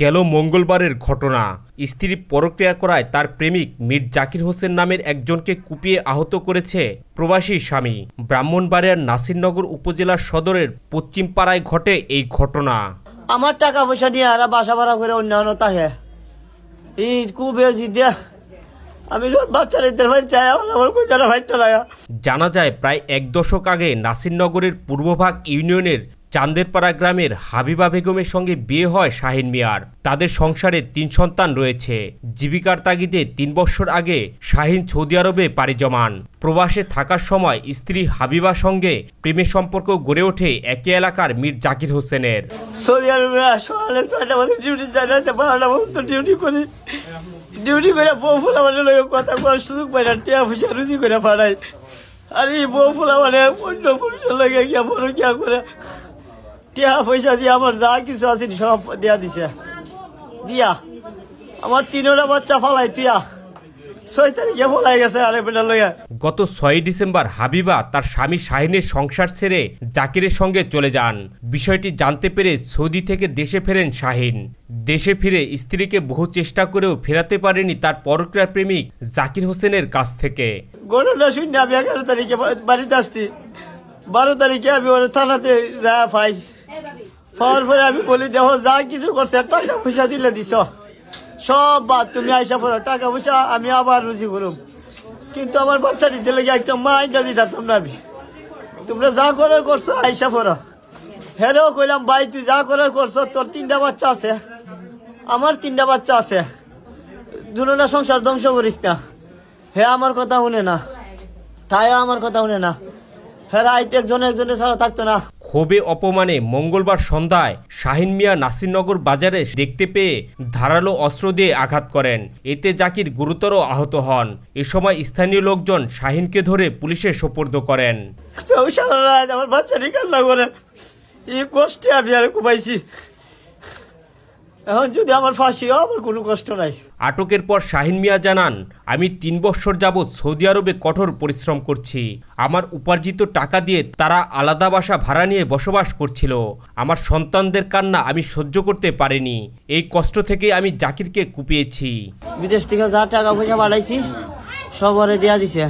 গেল মঙ্গলবারের ঘটনা। স্ত্রী পরক্রিয়া করায় তার প্রেমিক মীর জাকির হোসেন নামের একজনকে কুপিয়ে আহত করেছে প্রবাসী স্বামী। ব্রাহ্মণবাড়িয়ার নাসিরনগর উপজেলার সদরের পশ্চিম পাড়ায় ঘটে এই ঘটনা। আমার টাকা পয়সা নিয়ে আর বাসা ভাড়া করে অন্যান্য তাকে এই কুবে জিদে আমি বাচ্চারা চাই আমার কোথাও ভাইটা লাগা। জানা যায় প্রায় এক দশক আগে নাসিরনগরের পূর্বভাগ ইউনিয়নের চান্দেরপাড়া গ্রামের হাবিবা বেগমের সঙ্গে বিয়ে হয় শাহিন মিয়ার। তাদের সংসারে 3 সন্তান রয়েছে। জীবিকার তাগিদে 3 বছর আগে শাহিন সৌদি আরবে পাড়ি জমান। প্রবাসে থাকার সময় স্ত্রী হাবিবার সঙ্গে প্রেমের সম্পর্ক গড়ে ওঠে একই এলাকার মীর জাকির হোসেনের। সৌদি আরবে সকালে 6টা বাজে ডিউটি যায়, 12টা পর্যন্ত ডিউটি করি। ডিউটি করে বউ ফুলা মানে কথা করার সুযোগ পাই না, টিয়া পয়সা রুজি করে পাঠাই। আর এই বউ ফুলা মানে অন্য পুরুষের লাগে গিয়া বড় কিয়া করে টিয়া পয়সা দিয়ে আমার যা কিছু আছে সব দিয়া দিছে। দিয়া আমার 3টা বাচ্চা ফালাই টিয়া 6 তারিখে ফলাই গেছে। আরে বেটা লইয়া গত 6 ডিসেম্বর হাবিবা তার স্বামী শাহিনের সংসার ছেড়ে জাকিরের সঙ্গে চলে যান। বিষয়টি জানতে পেরে সৌদি থেকে দেশে ফেরেন শাহিন। দেশে ফিরে স্ত্রীকে বহু চেষ্টা করেও ফেরাতে পারেনি তার পরক্রিয়া প্রেমিক জাকির হোসেনের কাছ থেকে। ঘটনা শুনে আমি 11 তারিখে বাড়িতে আসছি। 12 তারিখে আমি ওর থানাতে যা পাই। পাওয়ার পরে আমি বলি দেখো যা কিছু করছে টাকা পয়সা দিলে দিছ সব বাদ, তুমি আইসা পড়ো টাকা পয়সা আমি আবার রুজি করুম। কিন্তু আমার বাচ্চাটি দিলে একটা মাইন্ডা দিতাম না আমি। তোমরা যা করার করছো আইসা পড়ো। হেরেও কইলাম ভাই তুই যা করার করছো, তোর 3টা বাচ্চা আছে, আমার 3টা বাচ্চা আছে, দুজনা সংসার ধ্বংস করিস না। হে আমার কথা শুনে না, তাই আমার কথা শুনে না। হেরা আইতে একজনে ছাড়া থাকতো না। ক্ষোভে অপমানে মঙ্গলবার সন্ধ্যায় শাহিন মিয়া নাসিরনগর বাজারে দেখতে পেয়ে ধারালো অস্ত্র দিয়ে আঘাত করেন। এতে জাকির গুরুতর আহত হন। এ সময় স্থানীয় লোকজন শাহিনকে ধরে পুলিশে সোপর্দ করেন। সারা রাত আমার বাচ্চাটি কান্না করে, এই কষ্টে আমি আর ঘুমাইছি। এখন যদি আমার ফাঁসি হয় আমার কোনো কষ্ট নাই। আটকের পর শাহিন মিয়া জানান, আমি 3 বছর যাবৎ সৌদি আরবে কঠোর পরিশ্রম করছি। আমার উপার্জিত টাকা দিয়ে তারা আলাদা বাসা ভাড়া নিয়ে বসবাস করছিল। আমার সন্তানদের কান্না আমি সহ্য করতে পারিনি। এই কষ্ট থেকে আমি জাকিরকে কুপিয়েছি। বিদেশ থেকে যা টাকা পয়সা পাঠাইছি সব ওরে দেওয়া দিছে।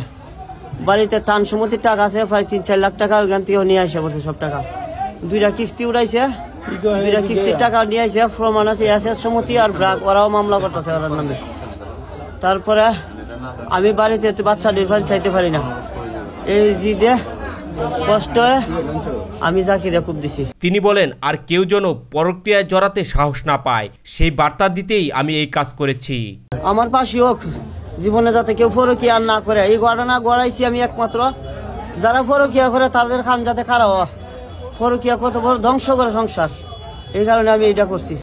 বাড়িতে ত্রাণ সম্মতির টাকা আছে প্রায় 3-4 লাখ টাকা, ওইখান থেকে নিয়ে আসে বলছে সব টাকা। 2টা কিস্তি উঠাইছে, 2টা কিস্তির টাকা নিয়ে আসে, প্রমাণ আছে সম্মতি আর ব্রাক, ওরাও মামলা করতেছে ওনার নামে। তারপরে আমি বাড়িতে বাচ্চা নির্ভর চাইতে পারি না, এই জিদে কষ্ট আমি জাকিরে খুব দিছি। তিনি বলেন, আর কেউ যেন পরক্রিয়ায় জড়াতে সাহস না পায় সেই বার্তা দিতেই আমি এই কাজ করেছি। আমার পাশে হোক জীবনে যাতে কেউ পরক্রিয়া না করে, এই ঘটনা গড়াইছি আমি একমাত্র। যারা পরক্রিয়া করে তাদের খান যাতে খারাপ হয়। পরক্রিয়া কত বড় ধ্বংস করে সংসার, এই কারণে আমি এটা করছি।